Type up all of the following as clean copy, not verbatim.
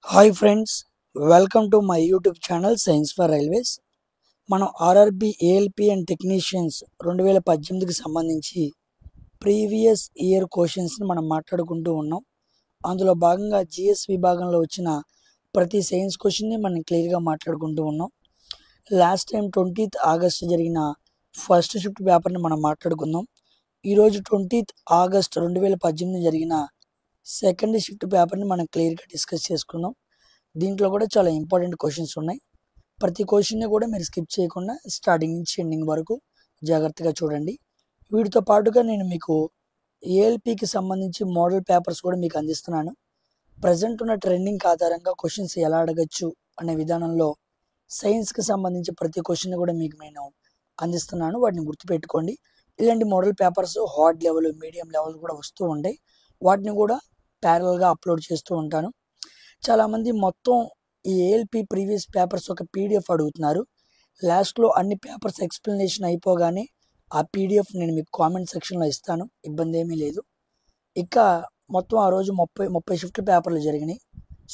Hi friends, welcome to my YouTube channel science for railways. మనం RRB ALP and technicians 2018కి సంబంధించి previous year క్వశ్చన్స్ని మనం మాట్లాడుకుంటూ ఉన్నాం. అందులో భాగంగా జిఎస్ విభాగంలో వచ్చిన ప్రతి సైన్స్ క్వశ్చన్ని మనం క్లియర్గా మాట్లాడుకుంటూ ఉన్నాం. లాస్ట్ టైం 20th ఆగస్ట్ జరిగిన ఫస్ట్ షిఫ్ట్ పేపర్ని మనం మాట్లాడుకుందాం. ఈరోజు 20th ఆగస్ట్ 2018 జరిగిన సెకండ్ షిఫ్ట్ పేపర్ని మనం క్లియర్గా డిస్కస్ చేసుకుందాం. దీంట్లో కూడా చాలా ఇంపార్టెంట్ క్వశ్చన్స్ ఉన్నాయి. ప్రతి క్వశ్చన్ని కూడా మీరు స్కిప్ చేయకుండా స్టార్టింగ్ నుంచి ఎండింగ్ వరకు జాగ్రత్తగా చూడండి. వీటితో పాటుగా నేను మీకు ఏఎల్పికి సంబంధించి మోడల్ పేపర్స్ కూడా మీకు అందిస్తున్నాను. ప్రజెంట్ ఉన్న ట్రెండింగ్ ఆధారంగా క్వశ్చన్స్ ఎలా అడగచ్చు అనే విధానంలో సైన్స్కి సంబంధించి ప్రతి క్వశ్చన్ కూడా మీకు నేను అందిస్తున్నాను. వాటిని గుర్తుపెట్టుకోండి. ఇలాంటి model papers hard level, medium level కూడా వస్తూ ఉంటాయి. వాటిని కూడా ప్యారల్గా అప్లోడ్ చేస్తూ ఉంటాను. చాలామంది మొత్తం ఈ ఏఎల్పి ప్రీవియస్ పేపర్స్ ఒక పీడిఎఫ్ అడుగుతున్నారు. లాస్ట్లో అన్ని పేపర్స్ ఎక్స్ప్లెనేషన్ అయిపోగానే ఆ పీడిఎఫ్ నేను మీకు కామెంట్ సెక్షన్లో ఇస్తాను, ఇబ్బంది ఏమీ లేదు. ఇక మొత్తం ఆ రోజు 30 షిఫ్ట్ పేపర్లు జరిగినాయి.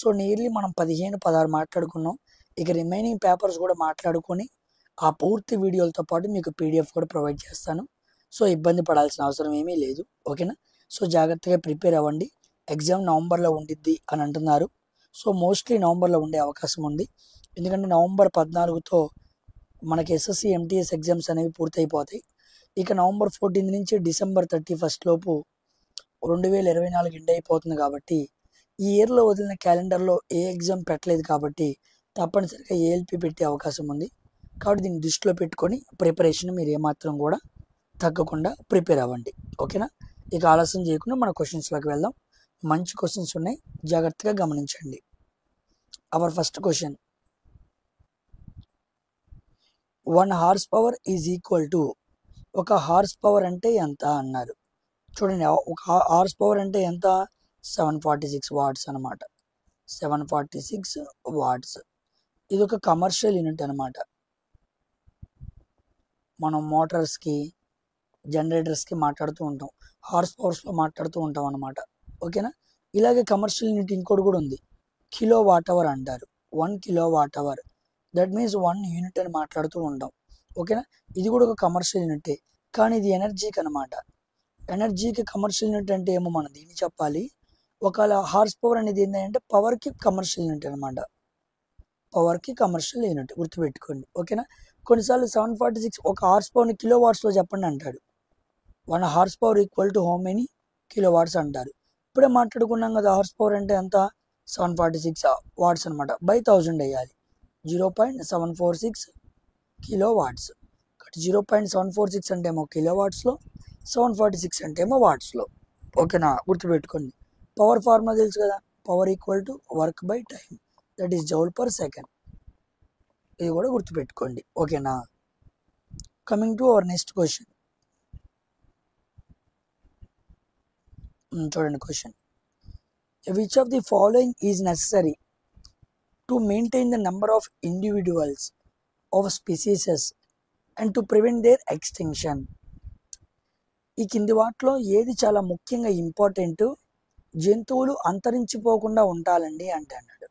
సో నియర్లీ మనం 15-16 మాట్లాడుకున్నాం. ఇక రిమైనింగ్ పేపర్స్ కూడా మాట్లాడుకొని ఆ పూర్తి వీడియోలతో పాటు మీకు పీడిఎఫ్ కూడా ప్రొవైడ్ చేస్తాను. సో ఇబ్బంది పడాల్సిన అవసరం ఏమీ లేదు, ఓకేనా? సో జాగ్రత్తగా ప్రిపేర్ అవ్వండి. ఎగ్జామ్ నవంబర్లో ఉండిద్ది అని అంటున్నారు. సో మోస్ట్లీ నవంబర్లో ఉండే అవకాశం ఉంది. ఎందుకంటే నవంబర్ 14తో మనకి ఎస్ఎస్సి ఎంటీఎస్ ఎగ్జామ్స్ అనేవి పూర్తయిపోతాయి. ఇక నవంబర్ 14 నుంచి డిసెంబర్ 31 లోపు 2024 ఎండ్ అయిపోతుంది. కాబట్టి ఈ ఇయర్లో వదిలిన క్యాలెండర్లో ఏ ఎగ్జామ్ పెట్టలేదు కాబట్టి తప్పనిసరిగా ఏఎల్పి పెట్టే అవకాశం ఉంది. కాబట్టి దీన్ని దృష్టిలో పెట్టుకొని ప్రిపరేషన్ మీరు ఏమాత్రం కూడా తగ్గకుండా ప్రిపేర్ అవ్వండి, ఓకేనా? ఇక ఆలస్యం చేయకుండా మన క్వశ్చన్స్లోకి వెళ్దాం. మంచి క్వశ్చన్స్ ఉన్నాయి, జాగ్రత్తగా గమనించండి. Our first question, 1 horsepower is equal to, ఒక హార్స్ పవర్ అంటే ఎంత అన్నారు. చూడండి, ఒక హార్స్ పవర్ అంటే ఎంత? 746 వాట్స్ అనమాట. 746 వాట్స్. ఇది ఒక కమర్షియల్ యూనిట్ అనమాట. మనం మోటార్స్కి, జనరేటర్స్కి మాట్లాడుతూ ఉంటాం, హార్స్ పవర్స్లో మాట్లాడుతూ ఉంటాం అనమాట, ఓకేనా? ఇలాగే కమర్షియల్ యూనిట్ ఇంకోటి కూడా ఉంది, కిలో వాట్ అవర్ అంటారు. 1 kilowatt hour, that means 1 unit అని మాట్లాడుతూ ఉంటాం, ఓకేనా? ఇది కూడా ఒక కమర్షియల్ యూనిటే, కానీ ఇది ఎనర్జీకి అనమాట. ఎనర్జీకి కమర్షియల్ యూనిట్ అంటే ఏమో మనం దీన్ని చెప్పాలి. ఒకవేళ హార్స్ పవర్ అనేది ఏంటంటే పవర్కి కమర్షియల్ యూనిట్ అనమాట. పవర్కి కమర్షియల్ యూనిట్ గుర్తుపెట్టుకోండి, ఓకేనా? కొన్నిసార్లు 746 ఒక హార్స్ పవర్ని కిలో వాట్స్లో చెప్పండి అంటాడు. 1 horsepower equal to how many kilowatts అంటారు. ఇప్పుడే మాట్లాడుకున్నాం కదా, హార్స్ పవర్ అంటే ఎంత? 746 వాట్స్ అనమాట. బై 1000 వేయాలి. 0.746 కిలో వాట్స్. 0.746 అంటే ఏమో కిలో వాట్స్లో, 746 అంటే ఏమో వాట్స్లో, ఓకేనా? గుర్తుపెట్టుకోండి. పవర్ ఫార్ములా తెలుసు కదా, power equal to work by time, that is joule per second. ఇది కూడా గుర్తుపెట్టుకోండి, ఓకేనా? Coming to our next question. చూడండి question, which of the following is necessary to maintain the number of individuals of species and to prevent their extinction. ఈ కింది వాటిలో ఏది చాలా ముఖ్యంగా ఇంపార్టెంట్, జంతువులు అంతరించిపోకుండా ఉండాలండి అంటే అన్నాడు.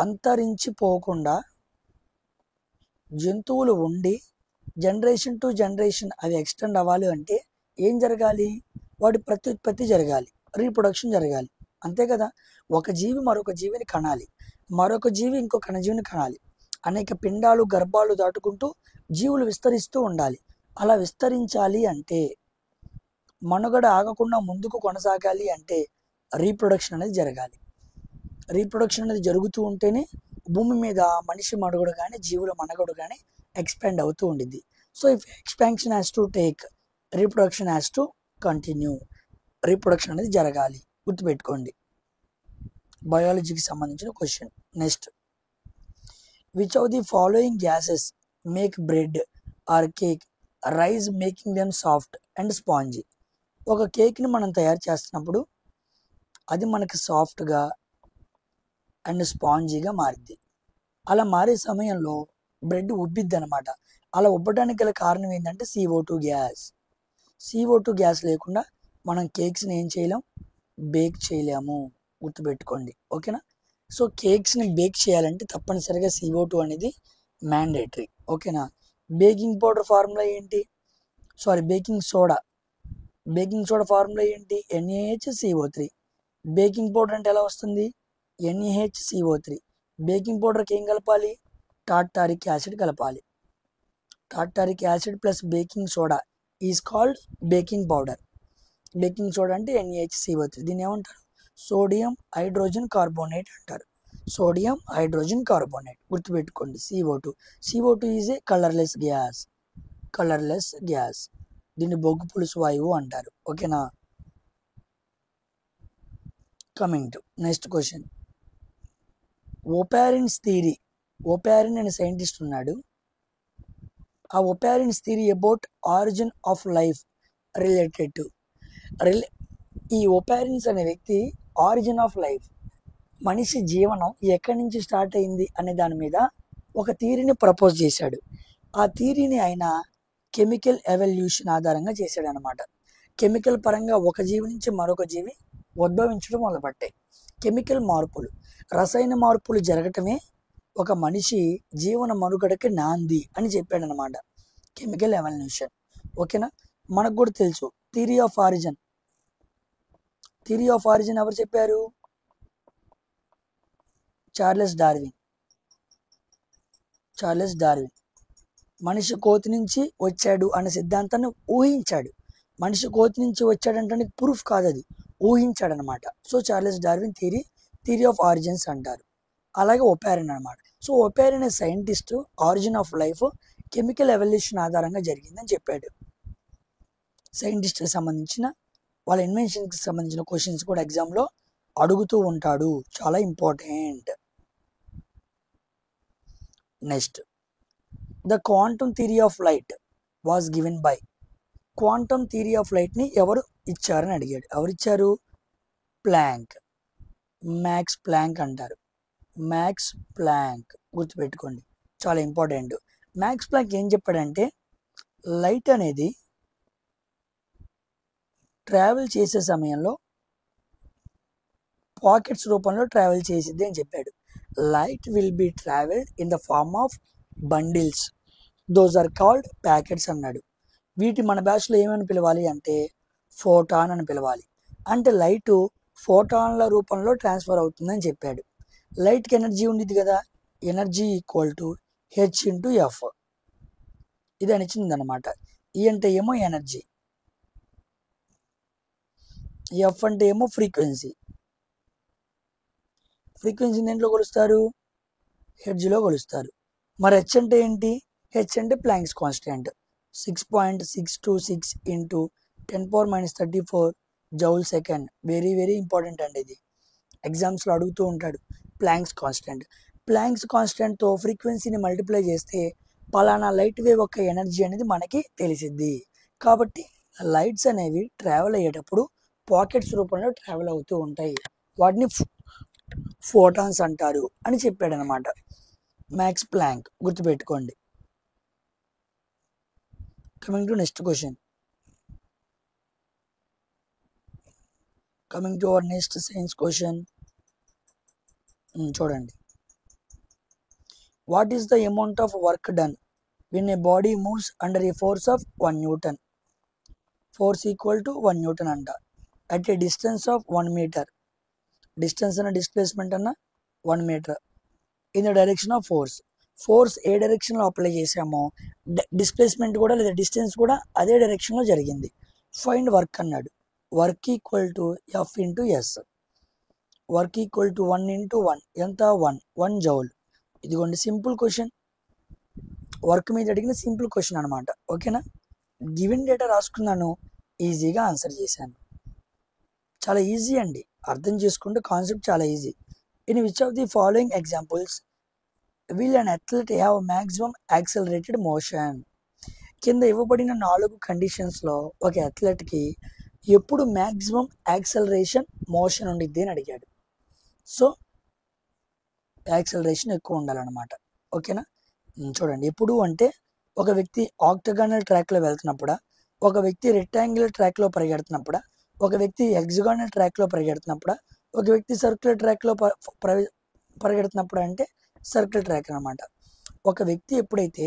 అంతరించిపోకుండా జంతువులు ఉండి జనరేషన్ టు జనరేషన్ అవి ఎక్స్టెండ్ అవ్వాలి అంటే ఏం జరగాలి? వాటి ప్రత్యుత్పత్తి జరగాలి, రీప్రొడక్షన్ జరగాలి, అంతే కదా? ఒక జీవి మరొక జీవిని కనాలి, మరొక జీవి ఇంకో కణజీవిని కనాలి. అనేక పిండాలు, గర్భాలు దాటుకుంటూ జీవులు విస్తరిస్తూ ఉండాలి. అలా విస్తరించాలి అంటే, మనుగడ ఆగకుండా ముందుకు కొనసాగాలి అంటే రీప్రొడక్షన్ అనేది జరగాలి. రీప్రొడక్షన్ అనేది జరుగుతూ ఉంటేనే భూమి మీద మనిషి మనుగడ కానీ, జీవుల మనుగడ కానీ ఎక్స్పాండ్ అవుతూ ఉండిద్ది. So if expansion has to take, reproduction has to continue. Reproduction అనేది జరగాలి, గుర్తుపెట్టుకోండి. బయాలజీకి సంబంధించిన question. Next, which of the following gases make bread or cake rise making them soft and spongy. ఒక కేక్ని మనం తయారు చేస్తున్నప్పుడు అది మనకి సాఫ్ట్గా అండ్ స్పాంజీగా మారిద్ది. అలా మారే సమయంలో బ్రెడ్ ఉబ్బిద్ది అనమాట. అలా ఉబ్బడానికి గల కారణం ఏంటంటే CO2 గ్యాస్. CO2 గ్యాస్ లేకుండా మనం కేక్స్ని ఏం చేయలేం, బేక్ చేయలేము, గుర్తుపెట్టుకోండి, ఓకేనా? సో కేక్స్ని బేక్ చేయాలంటే తప్పనిసరిగా CO2 అనేది మ్యాండేటరీ. ఓకేనా. బేకింగ్ పౌడర్ ఫార్ములా ఏంటి, బేకింగ్ సోడా ఫార్ములా ఏంటి, NaHCO3. బేకింగ్ పౌడర్ అంటే ఎలా వస్తుంది, NaHCO3. బేకింగ్ పౌడర్కి ఏం కలపాలి, టార్టారిక్ యాసిడ్ కలపాలి. Tartaric acid plus baking soda is called baking powder. Baking soda అంటే NaHCO3. దీన్ని ఏమంటారు, సోడియం హైడ్రోజన్ కార్బోనేట్ అంటారు. సోడియం హైడ్రోజన్ కార్బోనేట్ గుర్తుపెట్టుకోండి. CO2 is a colourless gas. దీన్ని బొగ్గు పులుసు వాయువు అంటారు. ఓకేనా. Coming to next question. Oparin's theory. Oparin అనే సైంటిస్ట్ ఉన్నాడు. ఆ Oparin's theory about origin of life related to ఈ ఓపారిన్స్ అనే వ్యక్తి ఆరిజిన్ ఆఫ్ లైఫ్, మనిషి జీవనం ఎక్కడి నుంచి స్టార్ట్ అయింది అనే దాని మీద ఒక థియరీని ప్రపోజ్ చేశాడు. ఆ థియరీని ఆయన కెమికల్ ఎవల్యూషన్ ఆధారంగా చేశాడు అనమాట. కెమికల్ పరంగా ఒక జీవి నుంచి మరొక జీవి ఉద్భవించడం మొదలుపట్టాయి. కెమికల్ మార్పులు, రసాయన మార్పులు జరగటమే ఒక మనిషి జీవన మనుగడకి నాంది అని చెప్పాడు అనమాట, కెమికల్ ఎవల్యూషన్. ఓకేనా. మనకు కూడా తెలుసు థియరీ ఆఫ్ ఆరిజిన్. ఎవరు చెప్పారు, చార్లెస్ డార్విన్. మనిషి కోతి నుంచి వచ్చాడు అనే సిద్ధాంతాన్ని ఊహించాడు. మనిషి కోతి నుంచి వచ్చాడంటే ప్రూఫ్ కాదు, అది ఊహించాడు అనమాట. So Charles Darwin theory of origins అంటారు. అలాగే ఓపారిన్ అనమాట. సో ఓపారిన్ అనే scientist origin of life chemical evolution ఆధారంగా జరిగిందని చెప్పాడు. సైంటిస్ట్కి సంబంధించిన వాళ్ళ ఇన్వెన్షన్కి సంబంధించిన క్వశ్చన్స్ కూడా ఎగ్జామ్లో అడుగుతూ ఉంటాడు, చాలా important. Next, the quantum theory of light was given by. Quantum theory of లైట్ని ఎవరు ఇచ్చారని అడిగాడు. ఎవరిచ్చారు, ప్లాంక్. మ్యాక్స్ ప్లాంక్ అంటారు. మ్యాక్స్ ప్లాంక్ గుర్తుపెట్టుకోండి, చాలా ఇంపార్టెంట్. మ్యాక్స్ ప్లాంక్ ఏం చెప్పాడంటే లైట్ అనేది ట్రావెల్ చేసే సమయంలో పాకెట్స్ రూపంలో ట్రావెల్ చేసిద్ది అని చెప్పాడు. Light will be travelled in the form of bundles, those are called packets అన్నాడు. వీటి మన భాషలో ఏమని పిలవాలి అంటే ఫోటాన్ అని పిలవాలి. అంటే లైటు ఫోటాన్ల రూపంలో ట్రాన్స్ఫర్ అవుతుందని చెప్పాడు. లైట్కి ఎనర్జీ ఉండేది కదా, ఎనర్జీ ఈక్వల్ టు H/F. ఇది అనిచ్చింది అనమాట. E అంటే ఏమో ఎనర్జీ, F అంటే ఏమో ఫ్రీక్వెన్సీ. ఫ్రీక్వెన్సీ దేంట్లో కొలుస్తారు, హెర్ట్జ్లో కొలుస్తారు. మరి H అంటే ఏంటి, H అంటే planks constant. 6.626 into 10⁻34 joule second. Very very important అండి ఇది, ఎగ్జామ్స్లో అడుగుతూ ఉంటాడు. ప్లాంక్స్ కాన్స్టాంట్తో ఫ్రీక్వెన్సీని మల్టిప్లై చేస్తే పలానా లైట్ వేవ్ యొక్క ఎనర్జీ అనేది మనకి తెలిసిద్ది. కాబట్టి లైట్స్ అనేవి ట్రావెల్ అయ్యేటప్పుడు పాకెట్స్ రూపంలో ట్రావెల్ అవుతూ ఉంటాయి, వాటిని ఫోటాన్స్ అంటారు అని చెప్పాడు అనమాట మ్యాక్స్ ప్లాంక్, గుర్తుపెట్టుకోండి. Coming to next question. Coming to our next science question. చూడండి. What is the amount of work done when a body moves under a force of 1 Newton? Force equal to 1 Newton అంట, at a distance of 1 meter. Distance అన్న displacement అన్న 1 meter in the direction of force. Force ఏ డైరెక్షన్లో apply చేసామో displacement కూడా లేదా distance కూడా అదే డైరెక్షన్లో జరిగింది. ఫైండ్ వర్క్ అన్నాడు. Work equal to F/S. Work equal to 1 into 1 ఎంత, 1 జౌల్. ఇదిగోండి సింపుల్ క్వశ్చన్, వర్క్ మీద అడిగిన సింపుల్ క్వశ్చన్ అనమాట. ఓకేనా. గివెన్ డేటా రాసుకున్నాను, ఈజీగా ఆన్సర్ చేశాను. చాలా ఈజీ అండి, అర్థం చేసుకుంటే కాన్సెప్ట్ చాలా easy. In which of the following examples will an athlete have maximum accelerated motion? కింద ఇవ్వబడిన 4 కండిషన్స్లో ఒక అథ్లెట్కి ఎప్పుడు మ్యాక్సిమం యాక్సలరేషన్ మోషన్ ఉండిద్ది అని అడిగాడు. సో యాక్సలరేషన్ ఎక్కువ ఉండాలన్నమాట. ఓకేనా. చూడండి, ఎప్పుడు అంటే ఒక వ్యక్తి ఆక్టగానల్ ట్రాక్లో వెళ్తున్నప్పుడా, ఒక వ్యక్తి రెక్టాంగులర్ ట్రాక్లో పరిగెడుతున్నప్పుడా, ఒక వ్యక్తి హెక్సగానల్ ట్రాక్లో పరిగెడుతున్నప్పుడా, ఒక వ్యక్తి సర్క్యులర్ ట్రాక్లో పరిగెడుతున్నప్పుడు అంటే సర్కిల్ ట్రాక్ అనమాట. ఒక వ్యక్తి ఎప్పుడైతే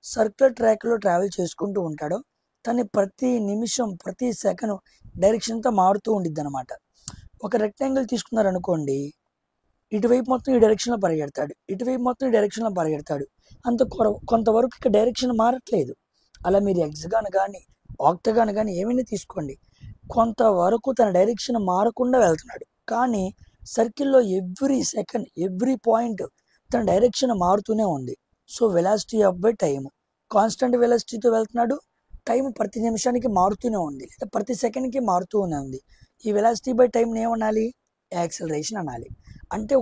సర్కిల్ ట్రాక్లో ట్రావెల్ చేసుకుంటూ ఉంటాడో తను ప్రతి నిమిషం ప్రతి సెకండ్ డైరెక్షన్తో మారుతూ ఉండిద్ది అనమాట. ఒక రెక్టాంగిల్ తీసుకున్నారనుకోండి, ఇటువైపు మొత్తం ఈ డైరెక్షన్లో పరిగెడతాడు, ఇటువైపు మొత్తం ఈ డైరెక్షన్లో పరిగెడతాడు. కొంతవరకు ఇక డైరెక్షన్ మారట్లేదు. అలా మీరు ఎగ్జాగాన్ కానీ ఆక్టగాన్ కానీ ఏమైనా తీసుకోండి, కొంతవరకు తన డైరెక్షన్ మారకుండా వెళ్తున్నాడు. కానీ సర్కిల్లో ఎవ్రీ సెకండ్ ఎవ్రీ పాయింట్ తన డైరెక్షన్ మారుతూనే ఉంది. So velocity of by time constant వెలాసిటీతో వెళ్తున్నాడు. టైం ప్రతి నిమిషానికి మారుతూనే ఉంది, లేదా ప్రతి సెకండ్కి మారుతూనే ఉంది. ఈ వెలాసిటీ బై టైంని ఏమనాలి? యాక్సిలరేషన్ అనాలి. అంటే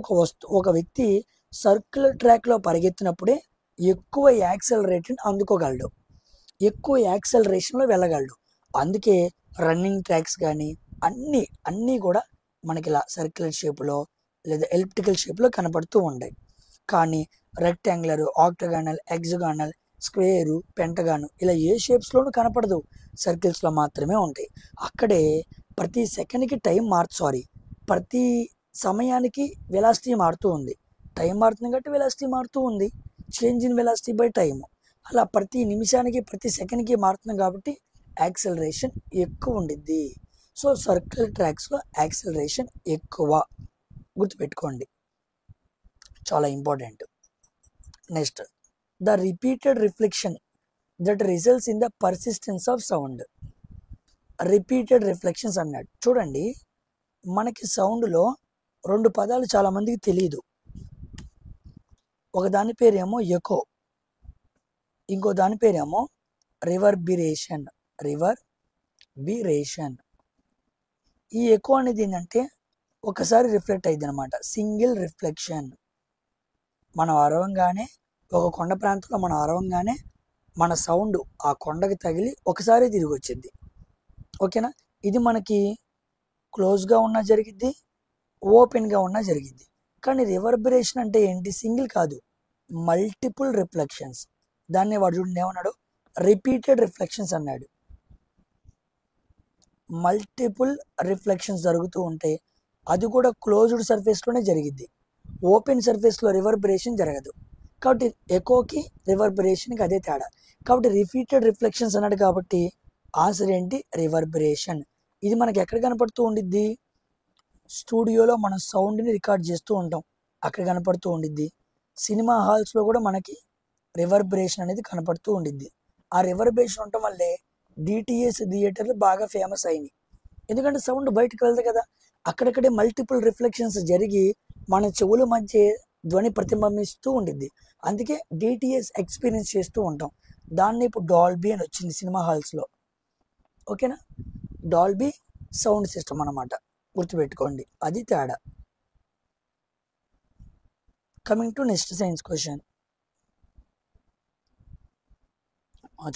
ఒక వ్యక్తి సర్క్యులర్ ట్రాక్లో పరిగెత్తినప్పుడే ఎక్కువ యాక్సిలరేషన్ అందుకోగలడు, ఎక్కువ యాక్సిలరేషన్లో వెళ్ళగలడు. అందుకే రన్నింగ్ ట్రాక్స్ కానీ అన్నీ కూడా మనకి ఇలా సర్క్యులర్ షేప్లో లేదా ఎలిప్టికల్ షేప్లో కనపడుతూ ఉంటాయి. కానీ రెక్టాంగులర్, ఆక్టగానల్, ఎగ్జగానల్, స్క్వేరు, పెంటగాను ఇలా ఏ షేప్స్లోనూ కనపడదు, సర్కిల్స్లో మాత్రమే ఉంటాయి. అక్కడే ప్రతి సెకండ్కి ప్రతి సమయానికి వెలాసిటీ మారుతూ ఉంది. టైం మారుతుంది కాబట్టి వెలాసిటీ మారుతూ ఉంది. Change in velocity by time. అలా ప్రతి నిమిషానికి ప్రతి సెకండ్కి మారుతుంది కాబట్టి యాక్సిలరేషన్ ఎక్కువ ఉండిద్ది. సో సర్కిల్ ట్రాక్స్లో యాక్సిలరేషన్ ఎక్కువ, గుర్తుపెట్టుకోండి, చాలా important. Next, the repeated reflection that results in the persistence of sound. Repeated reflections అన్నాడు. చూడండి, మనకి సౌండ్లో రెండు పదాలు చాలామందికి తెలియదు. ఒక దాని పేరేమో ఎకో, ఇంకో దాని పేరేమో రివర్బిరేషన్. ఈ ఎకో అనేది ఏంటంటే ఒకసారి రిఫ్లెక్ట్ అయ్యింది అనమాట, సింగిల్ రిఫ్లెక్షన్. మనం అరవంగానే, ఒక కొండ ప్రాంతంలో మనం అరవంగానే మన సౌండ్ ఆ కొండకి తగిలి ఒకసారి తిరిగి వచ్చింది. ఓకేనా? ఇది మనకి క్లోజ్గా ఉన్నా జరిగిద్ది, ఓపెన్గా ఉన్నా జరిగిద్ది. కానీ రివర్బరేషన్ అంటే ఏంటి? సింగిల్ కాదు, మల్టిపుల్ రిఫ్లెక్షన్స్. దాన్ని వాడు చూడండి ఏమన్నాడు, రిపీటెడ్ రిఫ్లెక్షన్స్ అన్నాడు. మల్టిపుల్ రిఫ్లెక్షన్స్ జరుగుతూ ఉంటే అది కూడా క్లోజ్డ్ సర్ఫేస్లోనే జరిగిద్ది, ఓపెన్ సర్ఫేస్లో రివర్బరేషన్ జరగదు. కాబట్టి ఎకోకి రివర్బరేషన్కి అదే తేడా. కాబట్టి రిపీటెడ్ రిఫ్లెక్షన్స్ అన్నాడు కాబట్టి ఆన్సర్ ఏంటి? రివర్బరేషన్. ఇది మనకి ఎక్కడ కనపడుతూ ఉండిద్ది? స్టూడియోలో మనం సౌండ్ని రికార్డ్ చేస్తూ ఉంటాం, అక్కడ కనపడుతూ ఉండిద్ది. సినిమా హాల్స్లో కూడా మనకి రివర్బరేషన్ అనేది కనపడుతూ ఉండిద్ది. ఆ రివర్బరేషన్ ఉండటం వల్లే డిటిఎస్ థియేటర్లు బాగా ఫేమస్ అయినాయి. ఎందుకంటే సౌండ్ బయటకు వెళ్తుంది కదా, అక్కడక్కడే మల్టిపుల్ రిఫ్లెక్షన్స్ జరిగి మన చెవుల మధ్య ధ్వని ప్రతిబింబిస్తూ ఉండిద్ది. అందుకే డిటిఎస్ ఎక్స్పీరియన్స్ చేస్తూ ఉంటాం. దాన్ని ఇప్పుడు డాల్బీ అని వచ్చింది సినిమా హాల్స్లో. ఓకేనా? డాల్బీ సౌండ్ సిస్టమ్ అన్నమాట, గుర్తుపెట్టుకోండి, అది తేడా. Coming to next science question.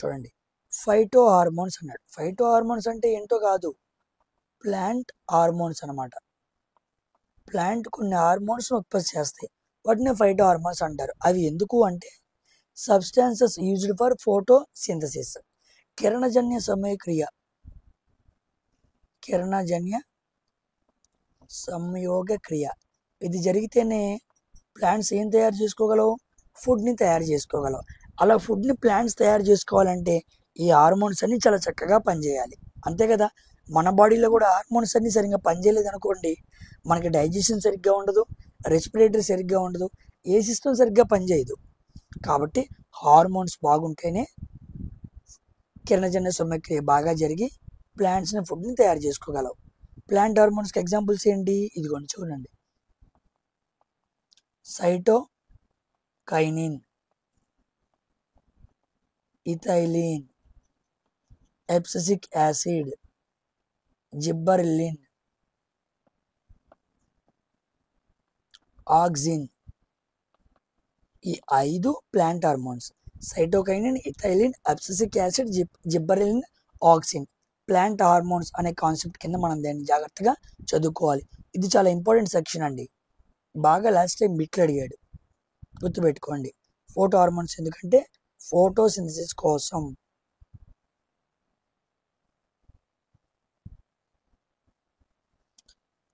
చూడండి, ఫైటో హార్మోన్స్ అన్నాడు. ఫైటో హార్మోన్స్ అంటే ఏంటో కాదు, ప్లాంట్ హార్మోన్స్ అనమాట. ప్లాంట్ కొన్ని హార్మోన్స్ ఉత్పత్తి చేస్తాయి, వాటిని ఫైటో హార్మోన్స్ అంటారు. అవి ఎందుకు అంటే substances used for photo synthesis, కిరణజన్య సంయోగ క్రియ. ఇది జరిగితేనే ప్లాంట్స్ ఏం తయారు చేసుకోగలవు? ఫుడ్ని తయారు చేసుకోగలవు. అలా ఫుడ్ని ప్లాంట్స్ తయారు చేసుకోవాలంటే ఈ హార్మోన్స్ అన్ని చాలా చక్కగా పనిచేయాలి, అంతే కదా? మన బాడీలో కూడా హార్మోన్స్ అన్ని సరిగ్గా పనిచేయలేదు అనుకోండి, మనకి డైజెషన్ సరిగ్గా ఉండదు, రెస్పిరేటరీ సరిగ్గా ఉండదు, ఏ సిస్టమ్ సరిగ్గా పనిచేయదు. కాబట్టి హార్మోన్స్ బాగుంటేనే కిరణజన్య సమక్రియ బాగా జరిగి ప్లాంట్స్ని ఫుడ్ని తయారు చేసుకోగలవు. ప్లాంట్ హార్మోన్స్కి ఎగ్జాంపుల్స్ ఏంటి? ఇదిగోండి చూడండి, cytokinin, ethylene, abscisic acid, gibberellin, auxin. ఈ 5 plant hormones: cytokinin, ethylene, abscisic acid, gibberellin, auxin. Plant hormones అనే కాన్సెప్ట్ కింద మనం దాన్ని జాగ్రత్తగా చదువుకోవాలి. ఇది చాలా ఇంపార్టెంట్ సెక్షన్ అండి, బాగా లాస్ట్ టైం బిట్లు అడిగాడు, గుర్తుపెట్టుకోండి. ఫోటో హార్మోన్స్ ఎందుకంటే ఫోటోసింథసిస్ కోసం.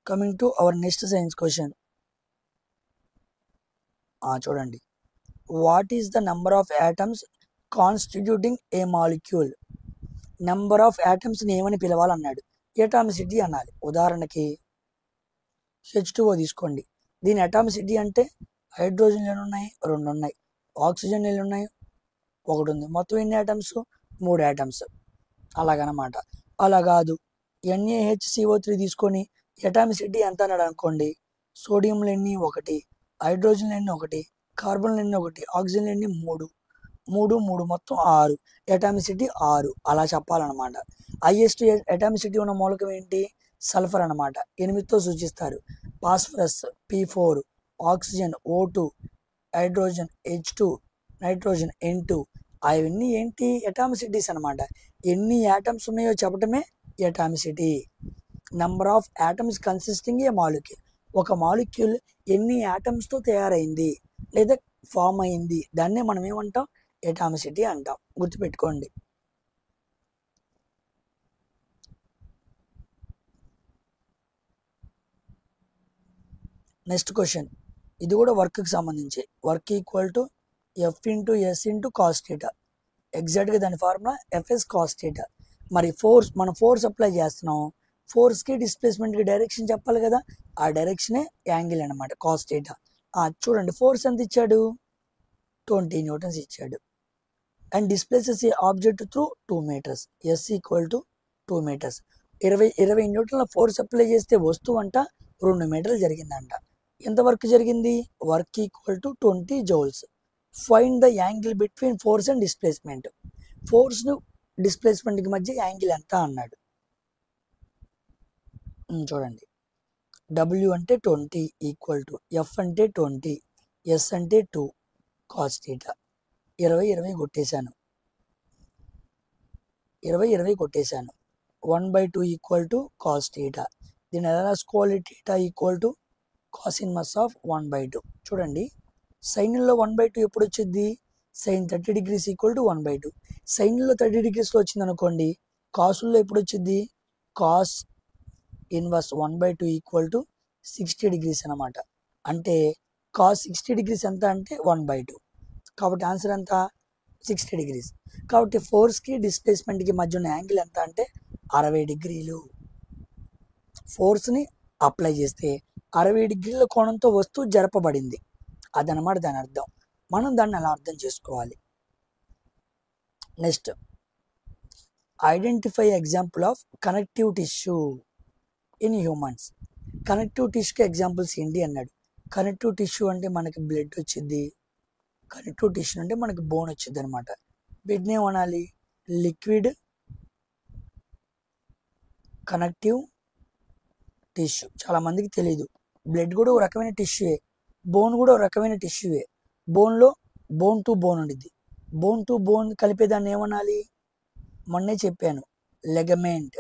Coming to our next science question. చూడండి, what is the number of atoms constituting a molecule? Number of యాటమ్స్ని ఏమని పిలవాలన్నాడు? ఎటామిసిటీ అనాలి. ఉదాహరణకి H2O తీసుకోండి. దీని అటామిసిటీ అంటే హైడ్రోజన్ ఎన్ని ఉన్నాయి? 2 ఉన్నాయి. ఆక్సిజన్ ఎన్ని ఉన్నాయి? 1 ఉంది. మొత్తం ఎన్ని యాటమ్స్? 3 యాటమ్స్. అలాగనమాట. అలా కాదు, NaHCO3 తీసుకొని ఎటామిసిటీ ఎంత అన్నాడు అనుకోండి, సోడియంలు ఎన్ని? 1, హైడ్రోజన్లు ఎన్ని? 1, కార్బన్లు ఎన్ని? 1, ఆక్సిజన్లు ఎన్ని? 3, 3, 3 మొత్తం 6, ఎటామిసిటీ 6. అలా చెప్పాలన్నమాట. హైయెస్ట్ ఎటామిసిటీ ఉన్న మూలకం ఏంటి? సల్ఫర్ అనమాట. 8తో సూచిస్తారు. Phosphorus P4, oxygen O2, hydrogen H2, nitrogen N2. అవన్నీ ఏంటి? ఎటామిసిటీస్ అనమాట. ఎన్ని యాటమ్స్ ఉన్నాయో చెప్పడమే ఎటామిసిటీ. Number of atoms consisting a molecule. ఒక మాలిక్యూల్ ఎన్ని యాటమ్స్తో తయారైంది లేదా ఫామ్ అయింది, దాన్నే మనం ఏమంటాం? ఎటామిసిటీ అంటాం. గుర్తుపెట్టుకోండి. నెక్స్ట్ క్వశ్చన్, ఇది కూడా వర్క్కి సంబంధించి. Work equal to F into S into cos theta. ఎగ్జాక్ట్గా దాని ఫార్ములా FS కాస్ థీటా. మరి ఫోర్స్, మనం ఫోర్స్ అప్లై చేస్తున్నాం. ఫోర్స్కి డిస్ప్లేస్మెంట్కి డైరెక్షన్ చెప్పాలి కదా, ఆ డైరెక్షనే యాంగిల్ అనమాట, కాస్ థీటా. చూడండి, ఫోర్స్ ఎంత ఇచ్చాడు? 20 న్యూటన్స్ ఇచ్చాడు. And displaces a object through 2 meters. S equal to 2 meters. 20 న్యూటన్ల ఫోర్స్ అప్లై చేస్తే వస్తువు అంట 2 మీటర్లు జరిగిందంట. ఎంత వర్క్ జరిగింది? Work equal to 20 joules. Find the angle between force and displacement. Force డిస్ప్లేస్మెంట్కి మధ్య యాంగిల్ ఎంత అన్నాడు. చూడండి, W అంటే 20 ఈక్వల్ టు F అంటే 20, S అంటే 2 కాస్ థీటా. 20 కొట్టేశాను. 20 కొట్టేశాను. 1/2 ఈక్వల్ టు కాస్ థీటా. దీని ఎలా రాసుకోవాలి? Theta equal to cos inverse of 1/2. చూడండి, సైన్లో 1/2 ఎప్పుడు వచ్చింది? Sine 30 degrees equal to 1/2. సైన్లో 30 degreesలో వచ్చింది అనుకోండి, కాసుల్లో ఎప్పుడు వచ్చింది? Cos inverse 1/2 equal to 60 degrees అనమాట. అంటే కాస్ 60 degrees ఎంత అంటే 1/2. కాబట్టి ఆన్సర్ ఎంత? 60 degrees. కాబట్టి ఫోర్స్కి డిస్ప్లేస్మెంట్కి మధ్య ఉన్న యాంగిల్ ఎంత అంటే 60 degrees. ఫోర్స్ని అప్లై చేస్తే 60 degrees కోణంతో వస్తువు జరపబడింది. అదనమాట దాని అర్థం. మనం దాన్ని అలా అర్థం చేసుకోవాలి. Next, identify example of connective tissue in humans. Connective టిష్యూకి ఎగ్జాంపుల్స్ ఏంటి అన్నాడు. కనెక్టివ్ టిష్యూ అంటే మనకి బ్లడ్ వచ్చింది. కనెక్టివ్ టిష్యూ అంటే మనకి బోన్ వచ్చింది అనమాట. వీటిని ఏమనాలి? Liquid connective tissue. చాలా మందికి తెలియదు, బ్లడ్ కూడా ఒక రకమైన టిష్యూయే, బోన్ కూడా ఒక రకమైన టిష్యూయే. బోన్లో బోన్ టు బోన్ ఉండిద్ది. బోన్ టు బోన్ కలిపేదాన్ని ఏమనాలి? మొన్నే చెప్పాను, లెగమెంట్.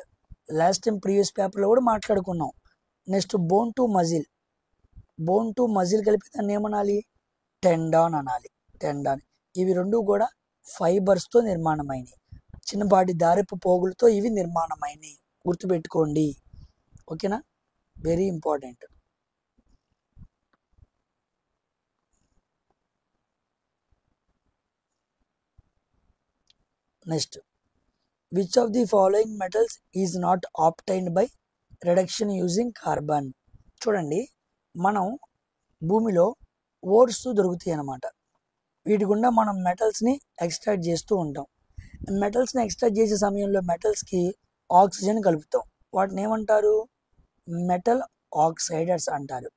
లాస్ట్ టైం ప్రీవియస్ పేపర్లో కూడా మాట్లాడుకున్నాం. Next, bone to muscle. Bone to muscle కలిపేదాన్ని ఏమనాలి? టెండాన్ అనాలి. టెండాన్. ఇవి రెండు కూడా ఫైబర్స్తో నిర్మాణమైనవి. చిన్నపాటి దారపు పోగులతో ఇవి నిర్మాణమైనవి. గుర్తుపెట్టుకోండి. ఓకేనా? Very important. Next, which of the following metals is not obtained by reduction using carbon. చూడండి, మనం భూమిలో ఓర్స్ దొరుకుతాయి అన్నమాట. వీటి గుండా మనం మెటల్స్ని ఎక్స్ట్రాక్ట్ చేస్తూ ఉంటాం. మెటల్స్ని ఎక్స్ట్రాక్ట్ చేసే సమయంలో మెటల్స్కి ఆక్సిజన్ కలుపుతాం. వాటిని ఏమంటారు? మెటల్ ఆక్సైడర్స్ అంటారు.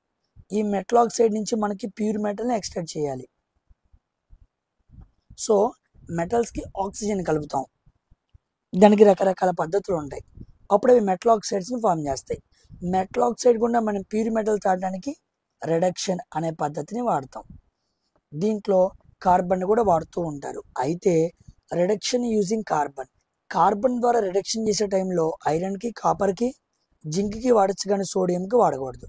ఈ మెటల్ ఆక్సైడ్ నుంచి మనకి ప్యూర్ మెటల్ని ఎక్స్ట్రాక్ట్ చేయాలి. సో మెటల్స్కి ఆక్సిజన్ కలుపుతాం. దానికి రకరకాల పద్ధతులు ఉంటాయి. అప్పుడు అవి మెటల్ ఆక్సైడ్స్ని ఫామ్ చేస్తాయి. మెటల్ ఆక్సైడ్ గుండా మనం ప్యూర్ మెటల్ తాగడానికి రిడక్షన్ అనే పద్ధతిని వాడతాం. దీంట్లో కార్బన్ కూడా వాడుతూ ఉంటారు. అయితే రిడక్షన్ యూజింగ్ కార్బన్, కార్బన్ ద్వారా రిడక్షన్ చేసే టైంలో ఐరన్కి, కాపర్కి, జింక్కి వాడచ్చు, కానీ సోడియంకి వాడకూడదు.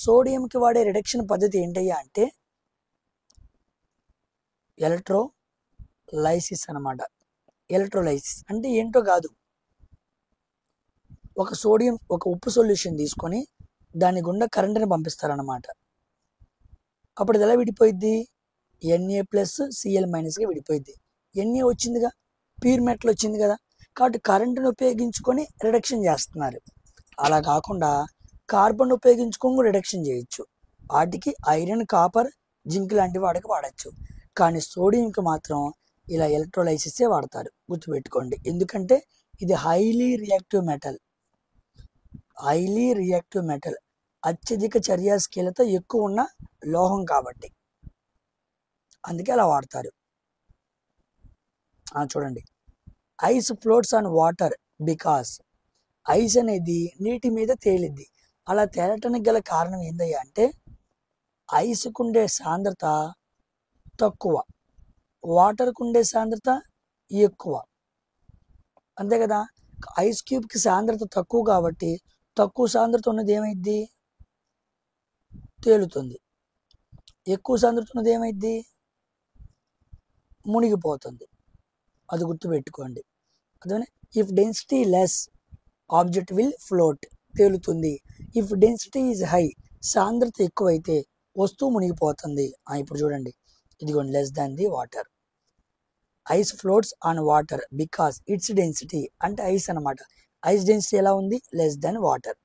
సోడియంకి వాడే రిడక్షన్ పద్ధతి ఏంటయ్యా అంటే ఎలక్ట్రోలైసిస్ అనమాట. ఎలక్ట్రోలైసిస్ అంటే ఏంటో కాదు, ఒక ఉప్పు సొల్యూషన్ తీసుకొని దాని గుండా కరెంటుని పంపిస్తారనమాట. అప్పుడు ఇది ఎలా విడిపోయిద్ది? Na+Cl- విడిపోయింది. Na వచ్చిందిగా, ప్యూర్ మెటల్ వచ్చింది కదా, కాబట్టి కరెంటును ఉపయోగించుకొని రిడక్షన్ చేస్తున్నారు. అలా కాకుండా కార్బన్ ఉపయోగించుకొని రిడక్షన్ చేయొచ్చు. వాటికి ఐరన్, కాపర్, జింక్ లాంటి వాటికి వాడచ్చు. కానీ సోడియంకి మాత్రం ఇలా ఎలక్ట్రోలైసిసే వాడతారు, గుర్తుపెట్టుకోండి. ఎందుకంటే ఇది హైలీ రియాక్టివ్ మెటల్, అత్యధిక చర్యాశీలత ఎక్కువ ఉన్న లోహం కాబట్టి అందుకే అలా వాడతారు. చూడండి, ice floats on water because ice అనేది నీటి మీద తేలిద్ది. అలా తేలటానికి గల కారణం ఏందయ్యా అంటే ఐస్కుండే సాంద్రత తక్కువ, వాటర్కు ఉండే సాంద్రత ఎక్కువ, అంతే కదా. ఐస్ క్యూబ్కి సాంద్రత తక్కువ కాబట్టి తక్కువ సాంద్రత ఉన్నది ఏమైద్ది, తేలుతుంది. ఎక్కువ సాంద్రత ఉన్నది ఏమైద్ది, మునిగిపోతుంది. అది గుర్తుపెట్టుకోండి. అదే if density less object will float, తేలుతుంది. ఇఫ్ డెన్సిటీ ఈజ్ హై, సాంద్రత ఎక్కువైతే వస్తువు మునిగిపోతుంది. ఇప్పుడు చూడండి, ఇదిగోండి, less than the water. Ice floats on water because it's density అంటే ఐస్ అనమాట. ఐస్ డెన్సిటీ ఎలా ఉంది, లెస్ దాన్ వాటర్.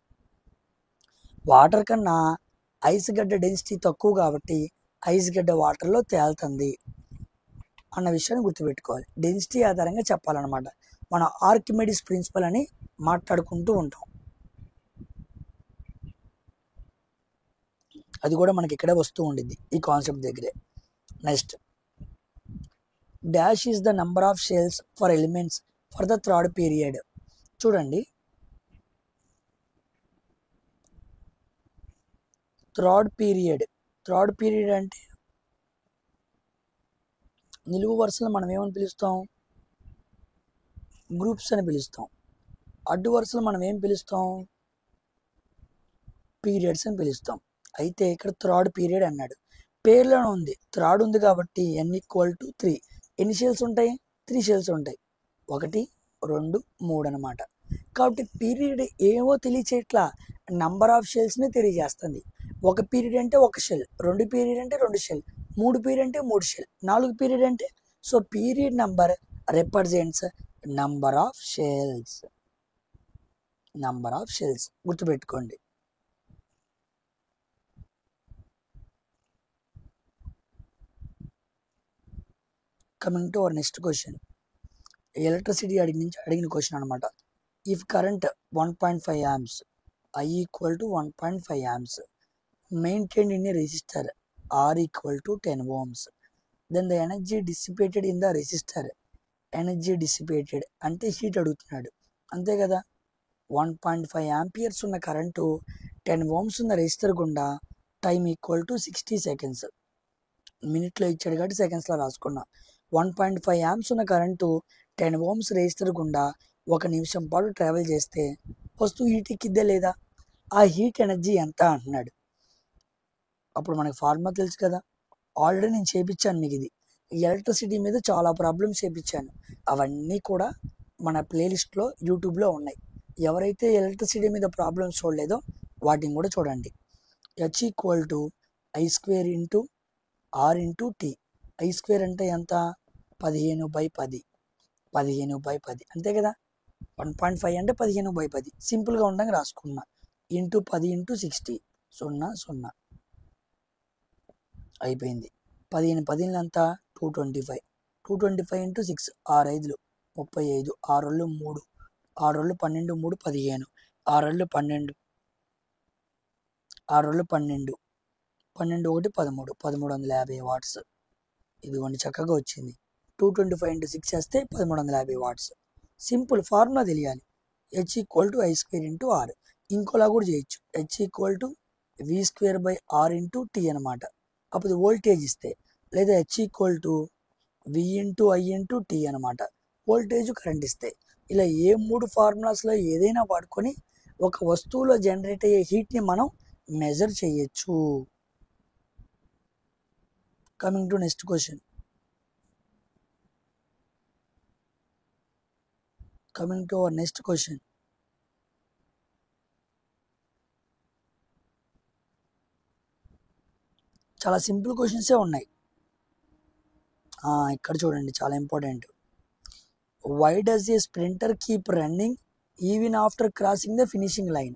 వాటర్ కన్నా ఐస్ గడ్డ డెన్సిటీ తక్కువ కాబట్టి ఐస్ గడ్డ వాటర్లో తేలుతుంది అన్న విషయాన్ని గుర్తుపెట్టుకోవాలి. డెన్సిటీ ఆధారంగా చెప్పాలన్నమాట. మనం ఆర్కిమెడిస్ ప్రిన్సిపల్ అని మాట్లాడుకుంటూ ఉంటాం. అది కూడా మనకి ఇక్కడే వస్తూ ఉండిద్ది ఈ కాన్సెప్ట్ దగ్గరే. Next, dash is the number of shells for elements for the third period. చూడండి, థర్డ్ పీరియడ్ అంటే నిలువు వరుసలు మనం ఏమని పిలుస్తాం, గ్రూప్స్ అని పిలుస్తాం. అడ్డు వరుసలు మనం ఏం పిలుస్తాం, పీరియడ్స్ అని పిలుస్తాం. అయితే ఇక్కడ థర్డ్ పీరియడ్ అన్నాడు, పేర్లోనే ఉంది, థర్డ్ ఉంది కాబట్టి n=3. ఎన్ని షెల్స్ ఉంటాయి, 3 షెల్స్ ఉంటాయి. 1, 2, 3 అనమాట. కాబట్టి పీరియడ్ ఏమో తెలియచేట్లా, నంబర్ ఆఫ్ షెల్స్ని తెలియజేస్తుంది. 1 పీరియడ్ అంటే 1 షెల్, 2 పీరియడ్ అంటే 2 షెల్, 3 పీరియడ్ అంటే 3 షెల్, 4 పీరియడ్ అంటే, so period number represents number of shells. గుర్తుపెట్టుకోండి. Coming to our next question, electricity అడిగిన క్వశ్చన్ అనమాట. If current 1.5 amps, I = 1.5 amps, maintained in a resistor R = 10 ohms, then the energy dissipated in the resistor. Energy dissipated అంటే heat అడుగుతున్నాడు, అంతే కదా. 1.5 amperes ఉన్న current 10 ohms ఉన్న resistor గుండా time = 60 seconds. మినిట్లో ఇచ్చాడు కాబట్టి సెకండ్స్లో రాసుకున్నా. 1.5 amps ఉన్న కరెంటు 10 ohms రెసిస్టర్ గుండా 1 నిమిషం పాటు ట్రావెల్ చేస్తే వస్తువు హీట్ ఎక్కిద్దా లేదా, ఆ హీట్ ఎనర్జీ ఎంత అంటున్నాడు. అప్పుడు మనకి ఫార్ములా తెలుసు కదా, ఆల్రెడీ నేను చేపించాను మీకు. ఇది ఎలక్ట్రిసిటీ మీద చాలా ప్రాబ్లమ్స్ చేపించాను, అవన్నీ కూడా మన ప్లేలిస్ట్లో యూట్యూబ్లో ఉన్నాయి. ఎవరైతే ఎలక్ట్రిసిటీ మీద ప్రాబ్లమ్స్ చూడలేదో వాటిని కూడా చూడండి. H = I² × R × T. I² అంటే ఎంత, 15/10, 15/10 అంతే కదా. 1.5 అంటే 15/10, సింపుల్గా ఉండగా రాసుకున్నా. ఇంటూ 10 × 60, 0 0 అయిపోయింది. 15 10 అంతా 225, 225 × 6, 6 5 35, 6 3, 6 12, 3 15, 6 12, 6 12, 12 1 13, 1350 వాట్స్. ఇదిగోండి చక్కగా వచ్చింది. 225 × 6 చేస్తే 1350 వాట్స్. సింపుల్, ఫార్ములా తెలియాలి. H = I² × R. ఇంకోలా కూడా చేయొచ్చు, H = V² R × T అనమాట. అప్పుడు వోల్టేజ్ ఇస్తే, లేదా H = V × I × T అనమాట, వోల్టేజ్ కరెంట్ ఇస్తే. ఇలా ఏ 3 ఫార్ములాస్లో ఏదైనా వాడుకొని ఒక వస్తువులో జనరేట్ అయ్యే హీట్ని మనం మెజర్ చేయొచ్చు. కమింగ్ టు నెక్స్ట్ క్వశ్చన్, చాలా సింపుల్ క్వశ్చన్సే ఉన్నాయి. ఇక్కడ చూడండి, చాలా important. Why does a sprinter keep running even after crossing the finishing line?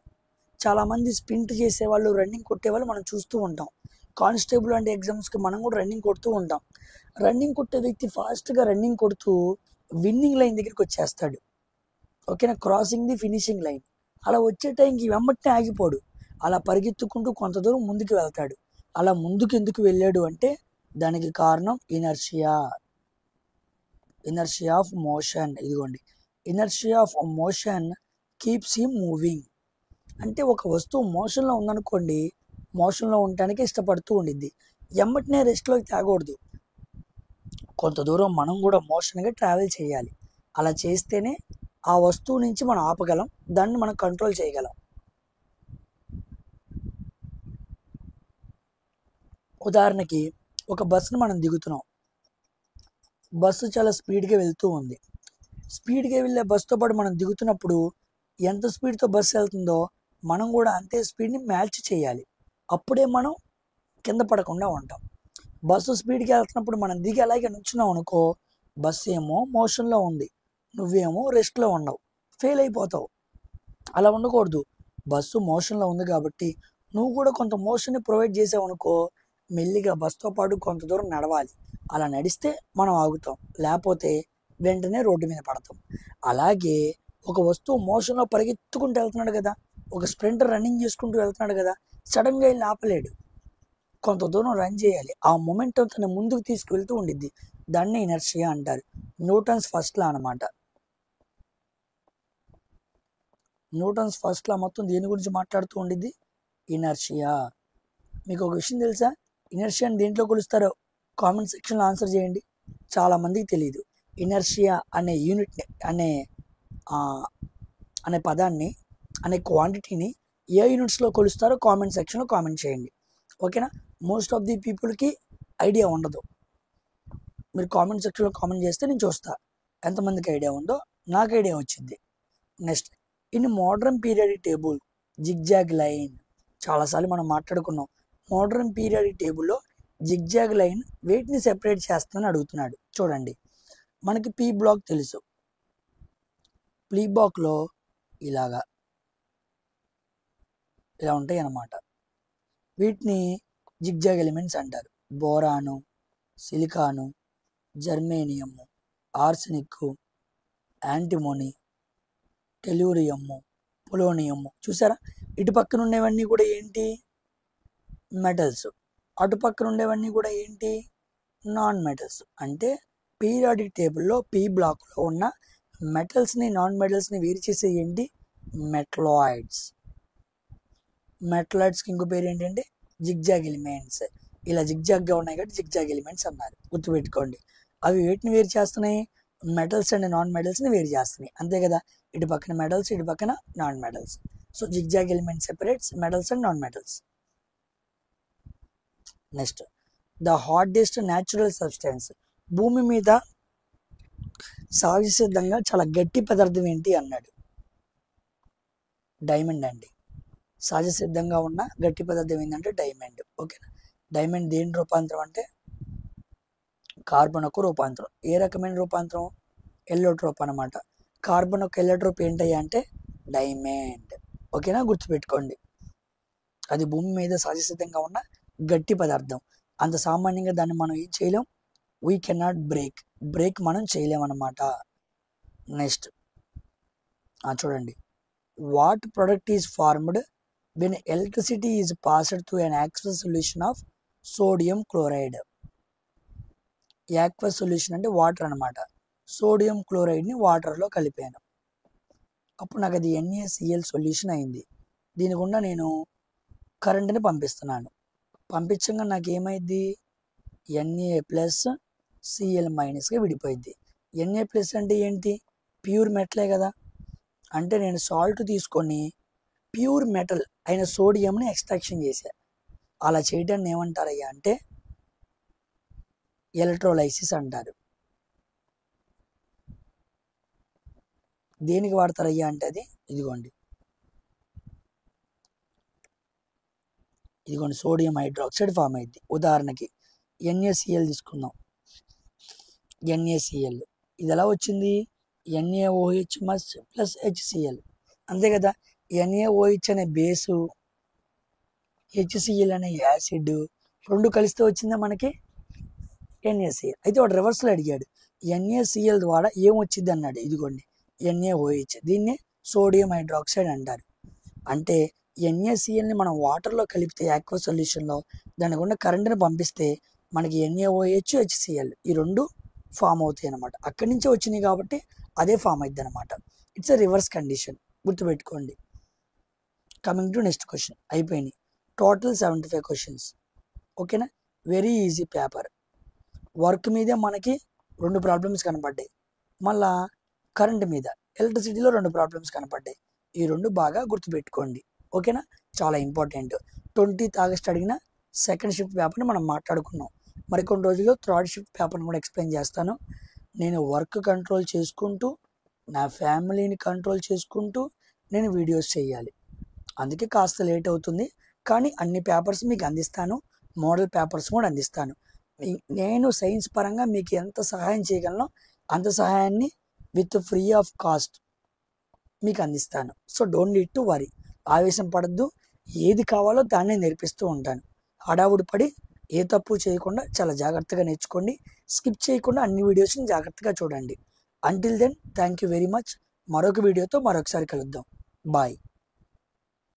చాలామంది స్ప్రింట్ చేసేవాళ్ళు, రన్నింగ్ కొట్టేవాళ్ళు మనం చూస్తూ ఉంటాం. కానిస్టేబుల్ అంటే ఎగ్జామ్స్కి మనం కూడా రన్నింగ్ కొడుతూ ఉంటాం. రన్నింగ్ కొట్టే వ్యక్తి ఫాస్ట్గా రన్నింగ్ కొడుతూ విన్నింగ్ లైన్ దగ్గరికి వచ్చేస్తాడు. ఓకేనా, క్రాసింగ్ ది ఫినిషింగ్ లైన్. అలా వచ్చే టైంకి వెంబట్నే ఆగిపోడు, అలా పరిగెత్తుకుంటూ కొంత దూరం ముందుకు వెళ్తాడు. అలా ముందుకు ఎందుకు వెళ్ళాడు అంటే దానికి కారణం ఇనర్షియా ఆఫ్ మోషన్. ఇదిగోండి, inertia of motion keeps him moving. అంటే ఒక వస్తువు మోషన్లో ఉందనుకోండి, మోషన్లో ఉండటానికి ఇష్టపడుతూ ఉండిద్ది. ఎమ్మటినే రెస్ట్లోకి తాగకూడదు, కొంత దూరం మనం కూడా మోషన్గా ట్రావెల్ చేయాలి. అలా చేస్తేనే ఆ వస్తువు నుంచి మనం ఆపగలం, దాన్ని మనం కంట్రోల్ చేయగలం. ఉదాహరణకి ఒక బస్సును మనం దిగుతున్నాం, బస్సు చాలా స్పీడ్గా వెళ్తూ ఉంది. స్పీడ్గా వెళ్ళే బస్సుతో పాటు మనం దిగుతున్నప్పుడు ఎంత స్పీడ్తో బస్సు వెళ్తుందో మనం కూడా అంతే స్పీడ్ని మ్యాచ్ చేయాలి. అప్పుడే మనం కింద పడకుండా ఉంటాం. బస్సు స్పీడ్గా వెళ్తున్నప్పుడు మనం దిగి అలాగే నుంచున్నాం అనుకో, బస్సు ఏమో మోషన్లో ఉంది, నువ్వేమో రెస్ట్లో ఉన్నావు, ఫెయిల్ అయిపోతావు. అలా ఉండకూడదు. బస్సు మోషన్లో ఉంది కాబట్టి నువ్వు కూడా కొంత మోషన్ని ప్రొవైడ్ చేసావు అనుకో, మెల్లిగా బస్సుతో పాటు కొంత దూరం నడవాలి. అలా నడిస్తే మనం ఆగుతాం, లేకపోతే వెంటనే రోడ్డు మీద పడతాం. అలాగే ఒక వస్తువు మోషన్లో పరిగెత్తుకుంటూ వెళ్తున్నాడు కదా, ఒక స్ప్రింటర్ రన్నింగ్ చేసుకుంటూ వెళ్తున్నాడు కదా, సడన్గా వెళ్ళి ఆపలేడు, కొంత దూరం రన్ చేయాలి. ఆ మొమెంటం తన ముందుకు తీసుకువెళ్తూ ఉండిద్ది, దాన్ని ఇనర్షియా అంటారు. న్యూటన్స్ ఫస్ట్ లా అనమాట. న్యూటన్స్ ఫస్ట్ లా మొత్తం దేని గురించి మాట్లాడుతూ ఉండిద్ది? ఇనర్షియా. మీకు ఒక విషయం తెలుసా, ఇనర్షియాని దేంట్లో కొలుస్తారో కామెంట్ సెక్షన్లో ఆన్సర్ చేయండి. చాలామందికి తెలియదు. ఇనర్షియా అనే యూనిట్ని అనే పదాన్ని, అనే క్వాంటిటీని ఏ యూనిట్స్లో కొలుస్తారో కామెంట్ సెక్షన్లో కామెంట్ చేయండి. ఓకేనా, మోస్ట్ ఆఫ్ ది పీపుల్కి ఐడియా ఉండదు. మీరు కామెంట్ సెక్షన్లో కామెంట్ చేస్తే నేను చూస్తా ఎంతమందికి ఐడియా ఉందో. నాకు ఐడియా వచ్చింది. Next, in modern periodic table zigzag line. చాలాసార్లు మనం మాట్లాడుకున్నాం. మోడర్న్ పీరియాడిక్ టేబుల్లో జిగ్జాగ్ లైన్ వెయిట్ని సెపరేట్ చేస్తుందని అడుగుతున్నాడు. చూడండి, మనకి పీ బ్లాక్ తెలుసు. పీ బ్లాక్లో ఇలా ఉంటాయి అన్నమాట. వీటిని జిగ్జాగ్ ఎలిమెంట్స్ అంటారు. Boron, silicon, germanium, arsenic, antimony, tellurium, polonium. చూసారా, ఇటు పక్కన ఉండేవన్నీ కూడా ఏంటి? మెటల్స్. అటు పక్కన ఉండేవన్నీ కూడా ఏంటి? Non metals. అంటే పీరియాడిక్ టేబుల్లో పీ బ్లాక్లో ఉన్న మెటల్స్ని, నాన్ మెటల్స్ని వేరు చేసే ఏంటి? మెటలాయిడ్స్. మెటలాయిడ్స్కి ఇంకో పేరు ఏంటంటే జిగ్జాగ్ ఎలిమెంట్స్. ఇలా జిగ్జాగ్గా ఉన్నాయి కాబట్టి జిగ్జాగ్ ఎలిమెంట్స్ అన్నారు. గుర్తుపెట్టుకోండి. అవి వేటిని వేరు చేస్తున్నాయి? మెటల్స్ అండ్ నాన్ మెటల్స్ని వేరు చేస్తున్నాయి, అంతే కదా. ఇటు పక్కన మెటల్స్, ఇటు పక్కన non metals. So zigzag element separates metals and non metals. Next, the hardest natural substance. భూమి మీద సహజసిద్ధంగా చాలా గట్టి పదార్థం ఏంటి అన్నాడు. డైమండ్ అండి. సహజసిద్ధంగా ఉన్న గట్టి పదార్థం ఏంటంటే డైమండ్. ఓకేనా, డైమండ్ దేని రూపాంతరం అంటే కార్బన్ ఒక రూపాంతరం. ఏ రకమైన రూపాంతరం? ఎల్లోట్రోప్ అనమాట. కార్బన్ ఒక ఎల్లోట్రోప్ ఏంటయ్యా అంటే డైమండ్. ఓకేనా, గుర్తుపెట్టుకోండి. అది భూమి మీద సహజసిద్ధంగా ఉన్న గట్టి పదార్థం. అంత సామాన్యంగా దాన్ని మనం ఏం చేయలేం, వీ కెనాట్ బ్రేక్ మనం చేయలేమన్నమాట. నెక్స్ట్ చూడండి, what product is formed when electricity is passed through an aqueous solution of sodium chloride. Aqueous solution అంటే వాటర్ అనమాట. సోడియం క్లోరైడ్ని వాటర్లో కలిపాను, అప్పుడు నాకు అది NaCl సొల్యూషన్ అయింది. దీని గుండా నేను కరెంట్ని పంపిస్తున్నాను. పంపించగా నాకు ఏమైంది? Na+Cl- విడిపోయింది. Na+ అంటే ఏంటి? ప్యూర్ మెటలే కదా. అంటే నేను సాల్ట్ తీసుకొని ప్యూర్ మెటల్ అయిన సోడియంని ఎక్స్ట్రాక్షన్ చేశా. అలా చేయడాన్ని ఏమంటారయ్యా అంటే ఎలక్ట్రోలైసిస్ అంటారు. దేనికి వాడతారయ్యా అంటే అది ఇదిగోండి సోడియం హైడ్రాక్సైడ్ ఫామ్ అయింది. ఉదాహరణకి NaCl తీసుకుందాం. NaCl. ఇది ఎలా వచ్చింది? NaOH ప్లస్ HCl, అంతే కదా. NaOH అనే బేసు, HCl అనే యాసిడ్, రెండు కలిస్తే వచ్చిందా మనకి NaCl. అయితే వాడు రివర్స్లో అడిగాడు, NaCl ద్వారా ఏమొచ్చింది అన్నాడు. ఇదిగోండి NaOH, దీన్నే సోడియం హైడ్రాక్సైడ్ అంటారు. అంటే NaClని మనం వాటర్లో కలిపితే యాక్వా సొల్యూషన్లో దాని గుండా కరెంట్ని పంపిస్తే మనకి NaOH, HCl ఈ రెండు ఫామ్ అవుతాయి అన్నమాట. అక్కడి నుంచే వచ్చినాయి కాబట్టి అదే ఫామ్ అవుతుంది అనమాట. ఇట్స్ ఎ రివర్స్ కండిషన్, గుర్తుపెట్టుకోండి. Coming to next question. అయిపోయినాయి టోటల్ 75 క్వశ్చన్స్. ఓకేనా, వెరీ ఈజీ పేపర్. వర్క్ మీదే మనకి 2 ప్రాబ్లమ్స్ కనపడ్డాయి, మళ్ళా కరెంట్ మీద ఎలక్ట్రిసిటీలో 2 ప్రాబ్లమ్స్ కనపడ్డాయి. ఈ 2 బాగా గుర్తుపెట్టుకోండి. ఓకేనా, చాలా ఇంపార్టెంట్. 20th ఆగస్ట్ అడిగిన సెకండ్ షిఫ్ట్ పేపర్ని మనం మాట్లాడుకున్నాం. మరికొన్ని రోజుల్లో థర్డ్ షిఫ్ట్ పేపర్ని కూడా ఎక్స్ప్లెయిన్ చేస్తాను. నేను వర్క్ కంట్రోల్ చేసుకుంటూ, నా ఫ్యామిలీని కంట్రోల్ చేసుకుంటూ నేను వీడియోస్ చేయాలి. అందుకే కాస్త లేట్ అవుతుంది, కానీ అన్ని పేపర్స్ మీకు అందిస్తాను. మోడల్ పేపర్స్ కూడా అందిస్తాను. నేను సైన్స్ పరంగా మీకు ఎంత సహాయం చేయగలనో అంత సహాయాన్ని విత్ ఫ్రీ ఆఫ్ కాస్ట్ మీకు అందిస్తాను. So don't need to worry. ఆవేశం పడద్దు, ఏది కావాలో దాన్నే నేర్పిస్తూ ఉంటాను. హడావుడి పడి ఏ తప్పు చేయకుండా చాలా జాగ్రత్తగా నేర్చుకోండి. స్కిప్ చేయకుండా అన్ని వీడియోస్ని జాగ్రత్తగా చూడండి. Until then thank you very much. మరొక వీడియోతో మరొకసారి కలుద్దాం. బాయ్.